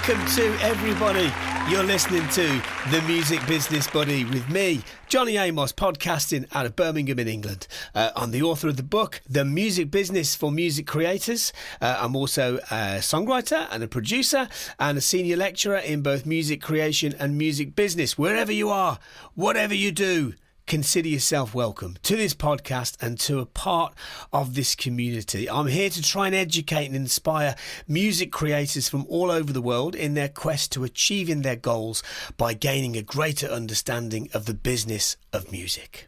Welcome to everybody. You're listening to The Music Business Buddy with me, Jonnyamos, podcasting out of Birmingham in England. I'm the author of the book, The Music Business for Music Creators. I'm also a songwriter and a producer and a senior lecturer in both music creation and music business. Wherever you are, whatever you do, consider yourself welcome to this podcast and to a part of this community. I'm here to try and educate and inspire music creators from all over the world in their quest to achieving their goals by gaining a greater understanding of the business of music.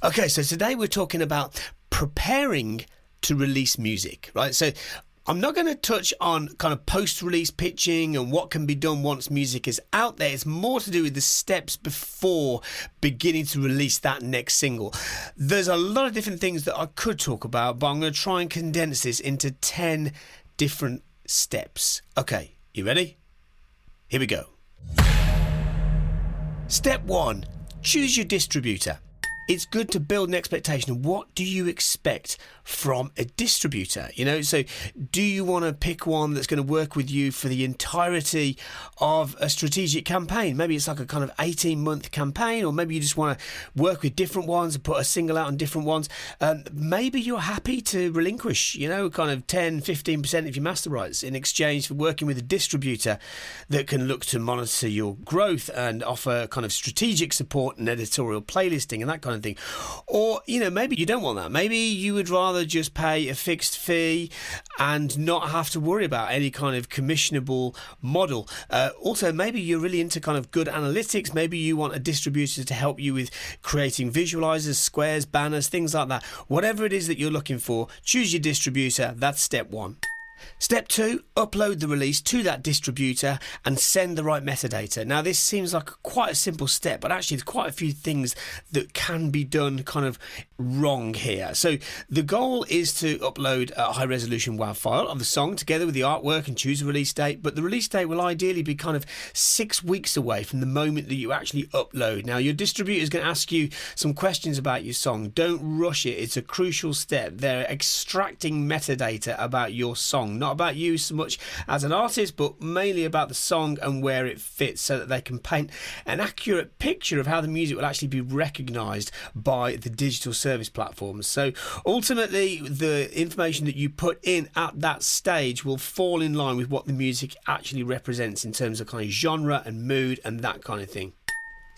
Okay, so today we're talking about preparing to release music, right? So I'm not going to touch on kind of post-release pitching and what can be done once music is out there. It's more to do with the steps before beginning to release that next single. There's a lot of different things that I could talk about, but I'm going to try and condense this into 10 different steps. Okay, you ready? Here we go. Step 1, choose your distributor. It's good to build an expectation of what do you expect from a distributor. So do you want to pick one that's going to work with you for the entirety of a strategic campaign? Maybe it's like a kind of 18-month campaign, or maybe you just want to work with different ones and put a single out on different ones. Maybe you're happy to relinquish, kind of 10, 15% of your master rights in exchange for working with a distributor that can look to monitor your growth and offer kind of strategic support and editorial playlisting and that kind of thing. Or, maybe you don't want that. Maybe you would rather just pay a fixed fee and not have to worry about any kind of commissionable model. Also, maybe you're really into kind of good analytics. Maybe you want a distributor to help you with creating visualizers, squares, banners, things like that. Whatever it is that you're looking for, choose your distributor. That's step 1. Step 2, upload the release to that distributor and send the right metadata. Now, this seems like quite a simple step, but actually there's quite a few things that can be done kind of wrong here. So the goal is to upload a high-resolution WAV file of the song together with the artwork and choose a release date, but the release date will ideally be kind of 6 weeks away from the moment that you actually upload. Now, your distributor is going to ask you some questions about your song. Don't rush it. It's a crucial step. They're extracting metadata about your song. Not about you so much as an artist, but mainly about the song and where it fits, so that they can paint an accurate picture of how the music will actually be recognised by the digital service platforms. So ultimately, the information that you put in at that stage will fall in line with what the music actually represents in terms of kind of genre and mood and that kind of thing.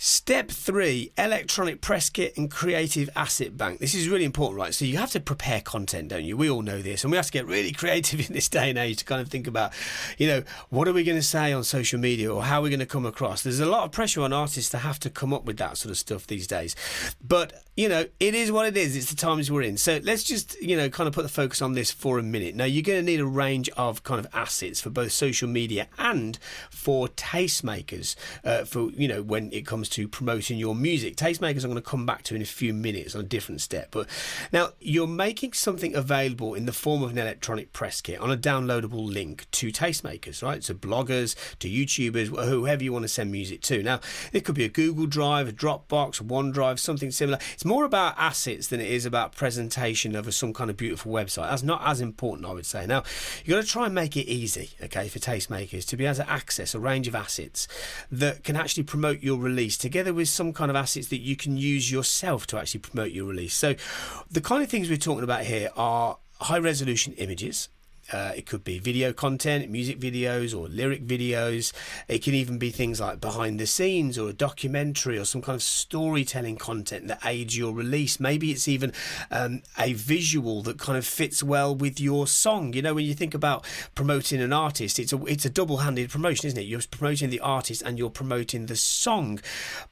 Step 3, electronic press kit and creative asset bank. This is really important, right? So you have to prepare content, don't you? We all know this, and we have to get really creative in this day and age to kind of think about, what are we going to say on social media, or how are we going to come across? There's a lot of pressure on artists to have to come up with that sort of stuff these days. But, it is what it is. It's the times we're in. So let's just, kind of put the focus on this for a minute. Now, you're going to need a range of kind of assets for both social media and for tastemakers, when it comes to promoting your music. Tastemakers I'm going to come back to in a few minutes on a different step. But now you're making something available in the form of an electronic press kit on a downloadable link to tastemakers, right? So bloggers, to YouTubers, whoever you want to send music to. Now, it could be a Google Drive, a Dropbox, a OneDrive, something similar. It's more about assets than it is about presentation of some kind of beautiful website. That's not as important, I would say. Now, you've got to try and make it easy, okay, for tastemakers to be able to access a range of assets that can actually promote your release, together with some kind of assets that you can use yourself to actually promote your release. So the kind of things we're talking about here are high resolution images. It could be video content, music videos or lyric videos. It can even be things like behind the scenes or a documentary or some kind of storytelling content that aids your release. Maybe it's even a visual that kind of fits well with your song. When you think about promoting an artist, it's a double-handed promotion, isn't it? You're promoting the artist and you're promoting the song.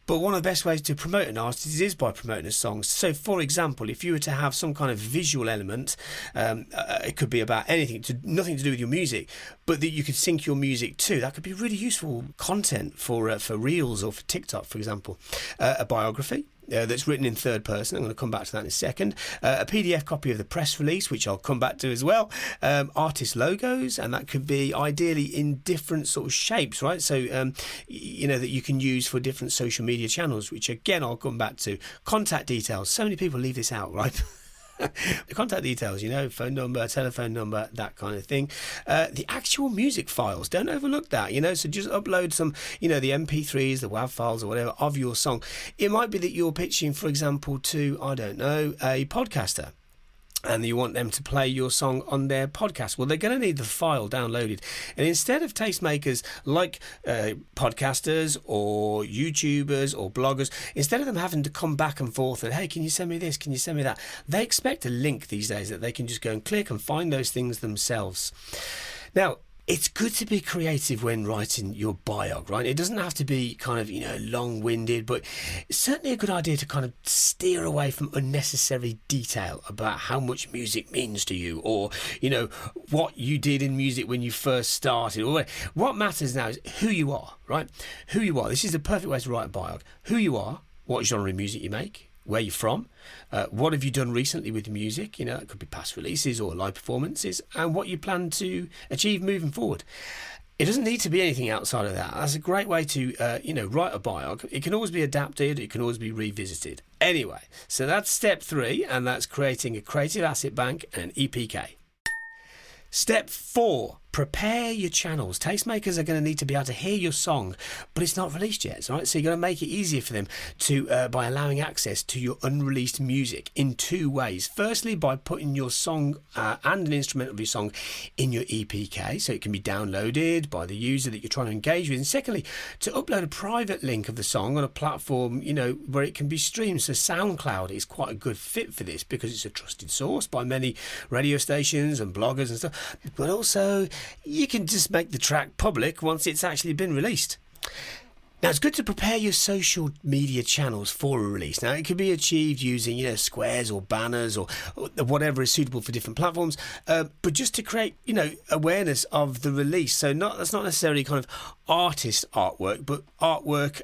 But one of the best ways to promote an artist is by promoting a song. So, for example, if you were to have some kind of visual element, it could be about anything, nothing to do with your music, but that you could sync your music to, that could be really useful content for Reels or for TikTok, for example. A biography. That's written in third person. I'm going to come back to that in a second. A PDF copy of the press release, which I'll come back to as well. Artist logos, and that could be ideally in different sort of shapes, right? So, that you can use for different social media channels, which again, I'll come back to. Contact details. So many people leave this out, right? The contact details, phone number, telephone number, that kind of thing. The actual music files, don't overlook that, so just upload some, the MP3s, the WAV files or whatever of your song. It might be that you're pitching, for example, to, I don't know, a podcaster, and you want them to play your song on their podcast. Well, they're going to need the file downloaded. And instead of tastemakers like podcasters or YouTubers or bloggers, instead of them having to come back and forth and, hey, can you send me this? Can you send me that? They expect a link these days that they can just go and click and find those things themselves. Now, it's good to be creative when writing your biog, right? It doesn't have to be kind of, long-winded, but it's certainly a good idea to kind of steer away from unnecessary detail about how much music means to you, or, what you did in music when you first started. Or what matters now is who you are, right? Who you are. This is the perfect way to write a biog. Who you are, what genre of music you make, where you're from, what have you done recently with music, it could be past releases or live performances, and what you plan to achieve moving forward. It doesn't need to be anything outside of that. That's a great way to, write a biog. It can always be adapted, it can always be revisited. Anyway, so that's step 3, and that's creating a creative asset bank and an EPK. Step 4, prepare your channels. Tastemakers are going to need to be able to hear your song, but it's not released yet, right? So you're going to make it easier for them to by allowing access to your unreleased music in 2 ways. Firstly, by putting your song and an instrument of your song in your EPK, so it can be downloaded by the user that you're trying to engage with. And secondly, to upload a private link of the song on a platform, where it can be streamed. So SoundCloud is quite a good fit for this because it's a trusted source by many radio stations and bloggers and stuff. But also, you can just make the track public once it's actually been released. Now, it's good to prepare your social media channels for a release. Now, it can be achieved using, squares or banners or whatever is suitable for different platforms, but just to create, awareness of the release. So that's not necessarily kind of artist artwork, but artwork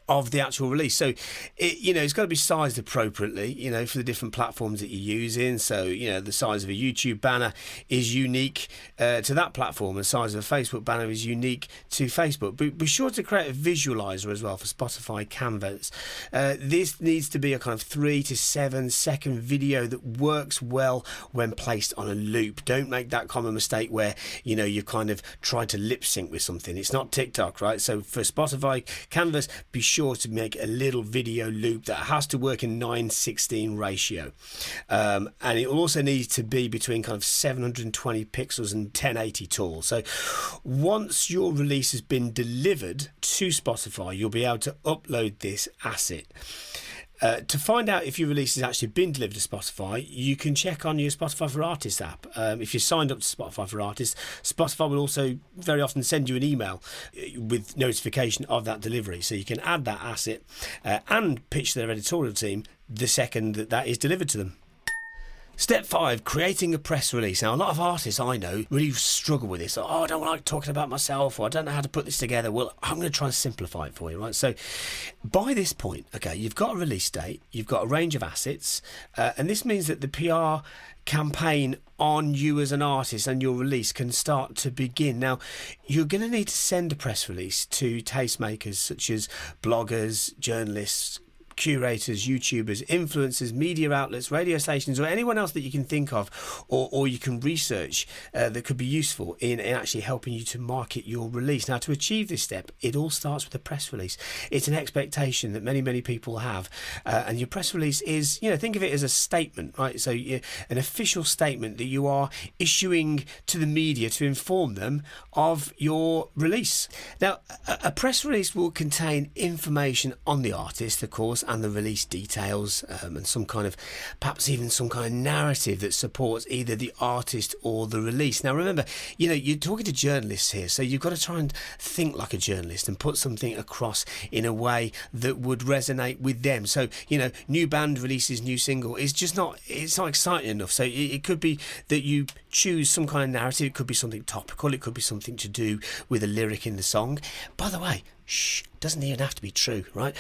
of the actual release. So, it's got to be sized appropriately, for the different platforms that you're using. So, the size of a YouTube banner is unique to that platform. The size of a Facebook banner is unique to Facebook. But be sure to create a visualizer as well for Spotify Canvas. This needs to be a kind of 3 to 7 second video that works well when placed on a loop. Don't make that common mistake where, you kind of try to lip sync with something. It's not TikTok, right? So for Spotify Canvas, be sure to make a little video loop that has to work in 9:16 ratio. And it also needs to be between kind of 720 pixels and 1080 tall. So once your release has been delivered to Spotify, you'll be able to upload this asset. To find out if your release has actually been delivered to Spotify, you can check on your Spotify for Artists app. If you're signed up to Spotify for Artists, Spotify will also very often send you an email with notification of that delivery. So you can add that asset and pitch their editorial team the second that is delivered to them. Step 5, creating a press release. Now, a lot of artists I know really struggle with this. I don't like talking about myself, or I don't know how to put this together. Well, I'm going to try and simplify it for you, right? So by this point, okay, you've got a release date, you've got a range of assets, and this means that the PR campaign on you as an artist and your release can start to begin. Now, you're going to need to send a press release to tastemakers such as bloggers, journalists, curators, YouTubers, influencers, media outlets, radio stations, or anyone else that you can think of, or you can research that could be useful in actually helping you to market your release. Now, to achieve this step, it all starts with a press release. It's an expectation that many, many people have, and your press release is, think of it as a statement, right? So an official statement that you are issuing to the media to inform them of your release. Now, a press release will contain information on the artist, of course, and the release details, and some kind of, perhaps even some kind of narrative that supports either the artist or the release. Now, remember, you're talking to journalists here, so you've got to try and think like a journalist and put something across in a way that would resonate with them. So, new band releases new single is just it's not exciting enough. So it could be that you choose some kind of narrative. It could be something topical. It could be something to do with a lyric in the song. By the way, doesn't even have to be true, right?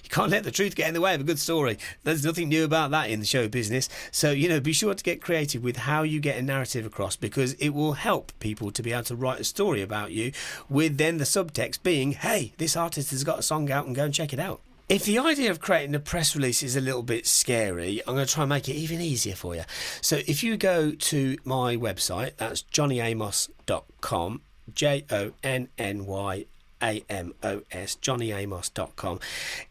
You can't let the truth get in the way of a good story. There's nothing new about that in the show business. So, be sure to get creative with how you get a narrative across, because it will help people to be able to write a story about you, with then the subtext being, hey, this artist has got a song out and go and check it out. If the idea of creating a press release is a little bit scary, I'm going to try and make it even easier for you. So if you go to my website, that's jonnyamos.com, JONNYAMOS, jonnyamos.com.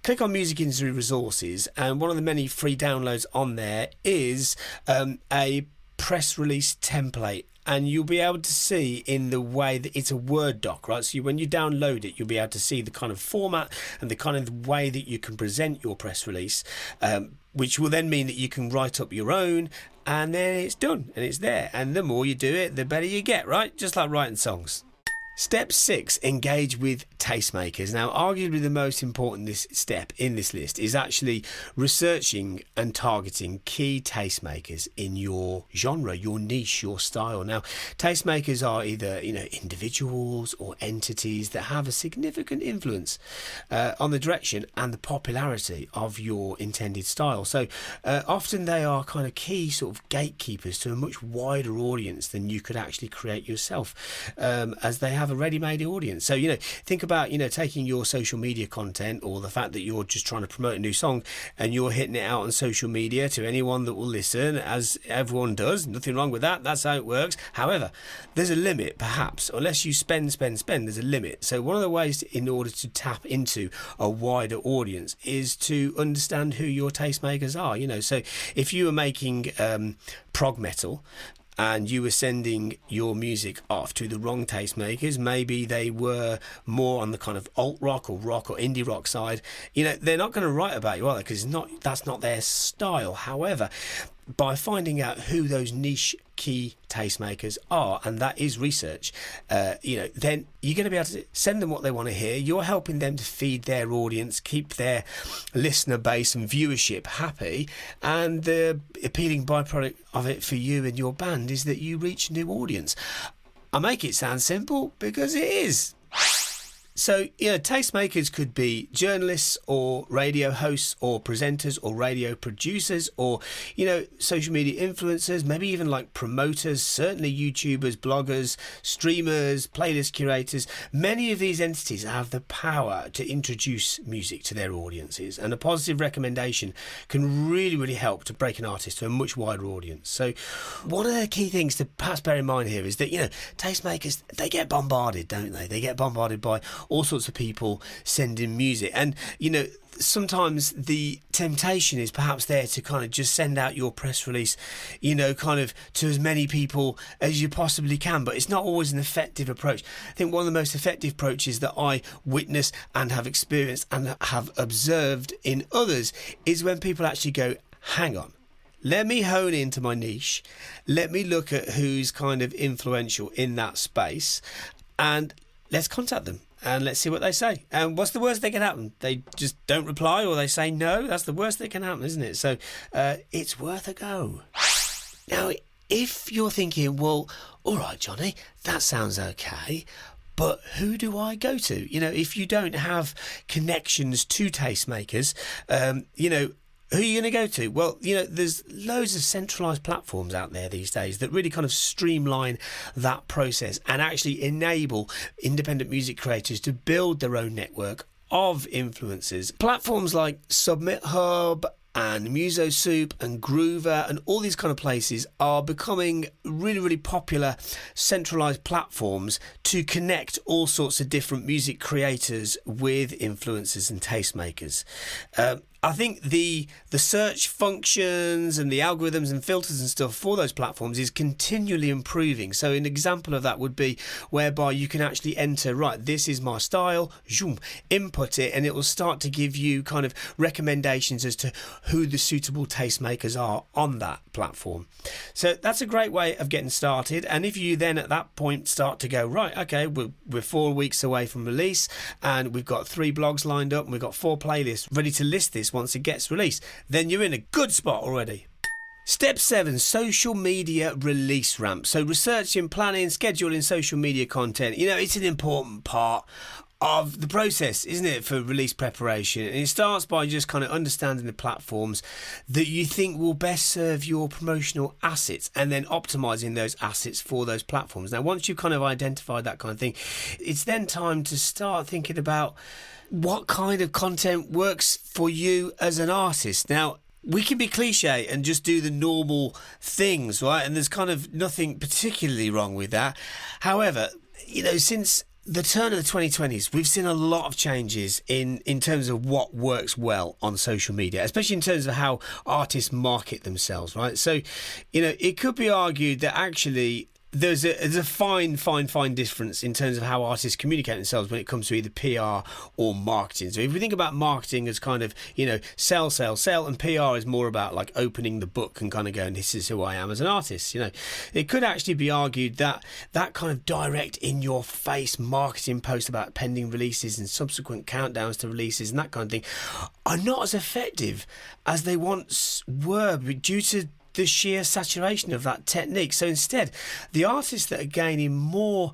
Click on Music Industry Resources, and one of the many free downloads on there is a press release template. And you'll be able to see in the way that it's a Word doc, right? So when you download it, you'll be able to see the kind of format and the kind of way that you can present your press release, which will then mean that you can write up your own, and then it's done and it's there. And the more you do it, the better you get, right? Just like writing songs. Step 6, engage with tastemakers. Now, arguably the most important step in this list is actually researching and targeting key tastemakers in your genre, your niche, your style. Now, tastemakers are either, individuals or entities that have a significant influence on the direction and the popularity of your intended style. So often they are kind of key sort of gatekeepers to a much wider audience than you could actually create yourself, as they have a ready-made audience. So think about taking your social media content, or the fact that you're just trying to promote a new song and you're hitting it out on social media to anyone that will listen, as everyone does. Nothing wrong with that. That's how it works. However, there's a limit, perhaps. Unless you spend, there's a limit. So one of the ways in order to tap into a wider audience is to understand who your tastemakers are. So if you were making prog metal and you were sending your music off to the wrong tastemakers, maybe they were more on the kind of alt rock or indie rock side, they're not going to write about you, are they? Because that's not their style. However, by finding out who those niche key tastemakers are, and that is research, then you're going to be able to send them what they want to hear. You're helping them to feed their audience, keep their listener base and viewership happy, and the appealing byproduct of it for you and your band is that you reach a new audience. I make it sound simple because it is. So, tastemakers could be journalists or radio hosts or presenters or radio producers or, social media influencers, maybe even like promoters, certainly YouTubers, bloggers, streamers, playlist curators. Many of these entities have the power to introduce music to their audiences, and a positive recommendation can really, really help to break an artist to a much wider audience. So one of the key things to perhaps bear in mind here is that, tastemakers, they get bombarded, don't they? They get bombarded by all sorts of people sending music, and sometimes the temptation is perhaps there to kind of just send out your press release kind of to as many people as you possibly can, but it's not always an effective approach. I think one of the most effective approaches that I witness and have experienced and have observed in others is when people actually go, hang on, let me hone into my niche, let me look at who's kind of influential in that space, and let's contact them. And let's see what they say. And what's the worst that can happen? They just don't reply, or they say no. That's the worst that can happen, isn't it? So it's worth a go. Now, if you're thinking, well, all right, Johnny, that sounds okay, but who do I go to? If you don't have connections to tastemakers, who are you going to go to? Well, there's loads of centralised platforms out there these days that really kind of streamline that process and actually enable independent music creators to build their own network of influencers. Platforms like Submit Hub and Muso Soup and Groover and all these kind of places are becoming really, really popular centralised platforms to connect all sorts of different music creators with influencers and tastemakers. I think the search functions and the algorithms and filters and stuff for those platforms is continually improving. So an example of that would be whereby you can actually enter, right, this is my style, zoom, input it, and it will start to give you kind of recommendations as to who the suitable tastemakers are on that platform. So that's a great way of getting started. And if you then at that point start to go, right, okay, we're 4 weeks away from release and we've got 3 blogs lined up and we've got 4 playlists ready to list this once it gets released, then you're in a good spot already. Step 7, social media release ramp. So researching, planning, scheduling social media content. It's an important part of the process, isn't it, for release preparation? And it starts by just kind of understanding the platforms that you think will best serve your promotional assets and then optimizing those assets for those platforms. Now, once you've kind of identified that kind of thing, it's then time to start thinking about what kind of content works for you as an artist. Now, we can be cliche and just do the normal things, right? And there's kind of nothing particularly wrong with that. However, since the turn of the 2020s, we've seen a lot of changes in terms of what works well on social media, especially in terms of how artists market themselves, right? So, it could be argued that actually there's a fine difference in terms of how artists communicate themselves when it comes to either PR or marketing. So if we think about marketing as kind of, sell, and PR is more about like opening the book and kind of going, this is who I am as an artist. It could actually be argued that that kind of direct in your face marketing post about pending releases and subsequent countdowns to releases and that kind of thing are not as effective as they once were due to the sheer saturation of that technique. So instead, the artists that are gaining more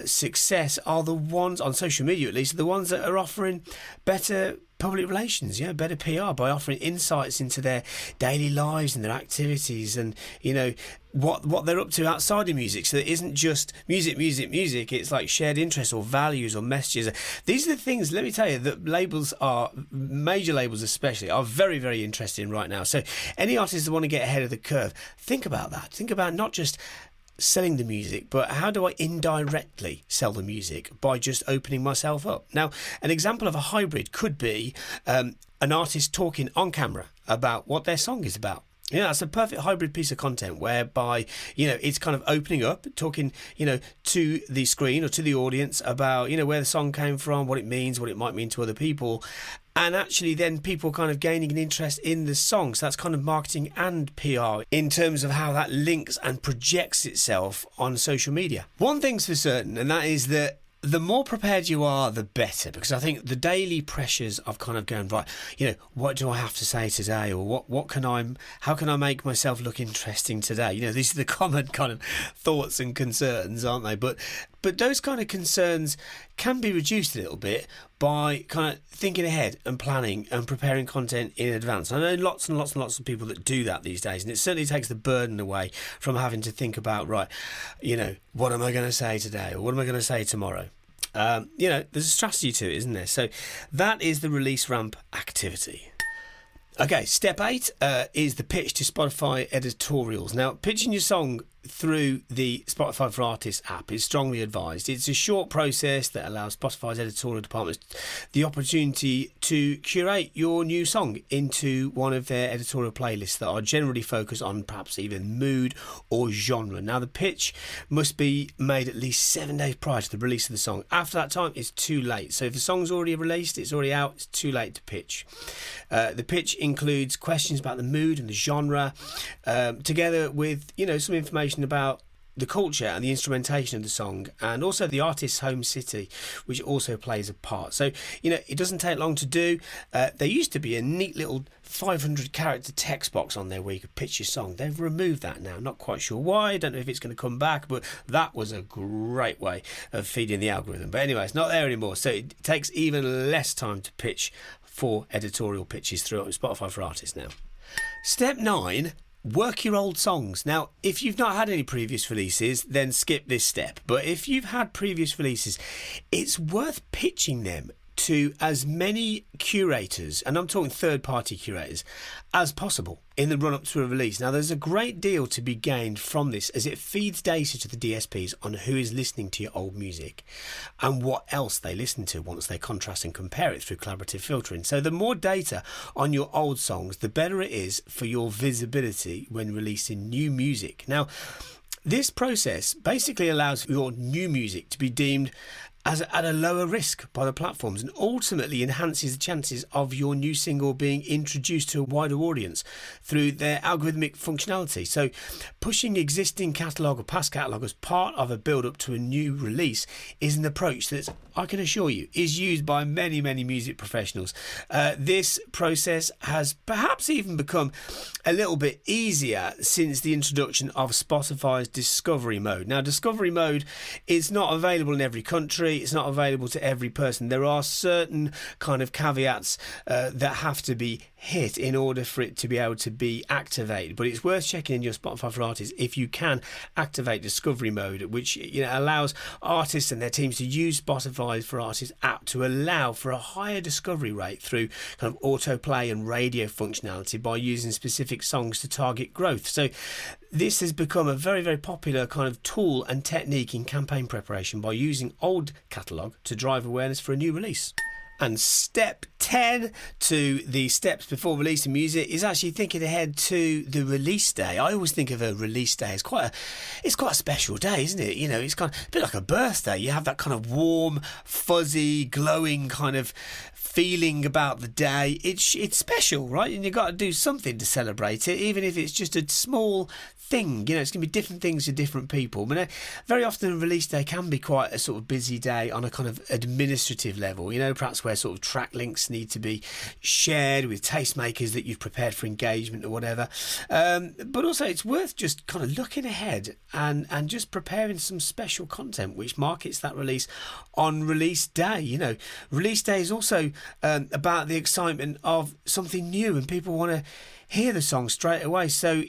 success are the ones, on social media at least, the ones that are offering better public relations, better PR by offering insights into their daily lives and their activities and, what they're up to outside of music. So it isn't just music. It's like shared interests or values or messages. These are the things, let me tell you, that major labels especially, are very, very interested in right now. So any artists that want to get ahead of the curve, think about that. Think about not just selling the music, but how do I indirectly sell the music by just opening myself up? Now, an example of a hybrid could be an artist talking on camera about what their song is about. That's a perfect hybrid piece of content whereby, it's kind of opening up, talking, to the screen or to the audience about, where the song came from, what it means, what it might mean to other people. And actually then people kind of gaining an interest in the song. So that's kind of marketing and PR in terms of how that links and projects itself on social media. One thing's for certain, and that is that the more prepared you are, the better, because I think the daily pressures of kind of going, right, what do I have to say today, or how can I make myself look interesting today? These are the common kind of thoughts and concerns, aren't they? But those kind of concerns can be reduced a little bit by kind of thinking ahead and planning and preparing content in advance. I know lots and lots and lots of people that do that these days, and it certainly takes the burden away from having to think about, right, what am I going to say today, or what am I going to say tomorrow? There's a strategy to it, isn't there? So that is the release ramp activity. Okay, step 8 is the pitch to Spotify editorials. Now, pitching your song through the Spotify for Artists app is strongly advised. It's a short process that allows Spotify's editorial departments the opportunity to curate your new song into one of their editorial playlists that are generally focused on perhaps even mood or genre. Now, the pitch must be made at least 7 days prior to the release of the song. After that time, it's too late. So if the song's already released, it's already out, it's too late to pitch. The pitch includes questions about the mood and the genre, together with, some information about the culture and the instrumentation of the song, and also the artist's home city, which also plays a part. So, it doesn't take long to do. There used to be a neat little 500 character text box on there where you could pitch your song. They've removed that now. Not quite sure why. I don't know if it's going to come back, but that was a great way of feeding the algorithm. But anyway, it's not there anymore. So it takes even less time to pitch for editorial pitches through Spotify for Artists now. Step 9. Work your old songs. Now, if you've not had any previous releases, then skip this step. But if you've had previous releases, it's worth pitching them to as many curators, and I'm talking third-party curators, as possible in the run-up to a release. Now, there's a great deal to be gained from this as it feeds data to the DSPs on who is listening to your old music and what else they listen to once they contrast and compare it through collaborative filtering. So the more data on your old songs, the better it is for your visibility when releasing new music. Now, this process basically allows your new music to be deemed as at a lower risk by the platforms, and ultimately enhances the chances of your new single being introduced to a wider audience through their algorithmic functionality. So pushing existing catalogue or past catalogue as part of a build-up to a new release is an approach that, I can assure you, is used by many, many music professionals. This process has perhaps even become a little bit easier since the introduction of Spotify's Discovery Mode. Now, Discovery Mode is not available in every country. say it's not available to every person. There are certain kind of caveats that have to be hit in order for it to be able to be activated. But it's worth checking in your Spotify for Artists if you can activate discovery mode, which allows artists and their teams to use Spotify for Artists app to allow for a higher discovery rate through kind of autoplay and radio functionality by using specific songs to target growth. So this has become a very, very popular kind of tool and technique in campaign preparation by using old catalogue to drive awareness for a new release. And step 10 to the steps before releasing music is actually thinking ahead to the release day. I always think of a release day as quite a special day, isn't it? It's kind of a bit like a birthday. You have that kind of warm, fuzzy, glowing kind of feeling about the day. It's special, right? And you've got to do something to celebrate it, even if it's just a small thing. It's going to be different things for different people. Very often a release day can be quite a sort of busy day on a kind of administrative level, perhaps where sort of track links need to be shared with tastemakers that you've prepared for engagement or whatever. But also it's worth just kind of looking ahead and just preparing some special content which markets that release on release day. Release day is also about the excitement of something new, and people want to hear the song straight away. So,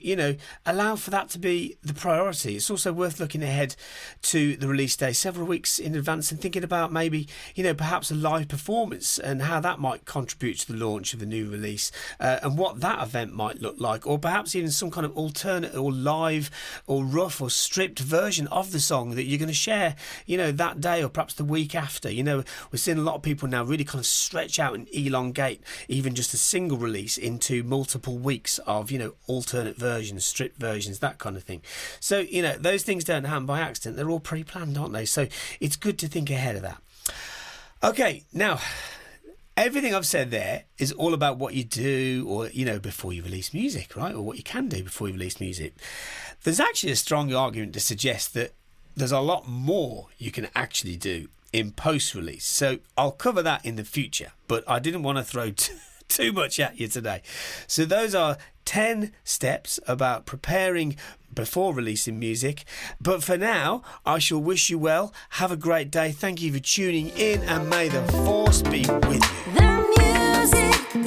allow for that to be the priority. It's also worth looking ahead to the release day several weeks in advance and thinking about maybe, perhaps a live performance and how that might contribute to the launch of the new release, and what that event might look like, or perhaps even some kind of alternate or live or rough or stripped version of the song that you're going to share, that day or perhaps the week after. We're seeing a lot of people now really kind of stretch out and elongate even just a single release into multiple weeks of alternate versions, stripped versions, that kind of thing. So those things don't happen by accident. They're all pre-planned, aren't they? So it's good to think ahead of that. Okay, now everything I've said there is all about what you do or before you release music, right? Or what you can do before you release music. There's actually a strong argument to suggest that there's a lot more you can actually do in post-release. So I'll cover that in the future, but I didn't want to throw too much at you today. So those are 10 steps about preparing before releasing music. But for now, I shall wish you well. Have a great day. Thank you for tuning in, and may the force be with you. The music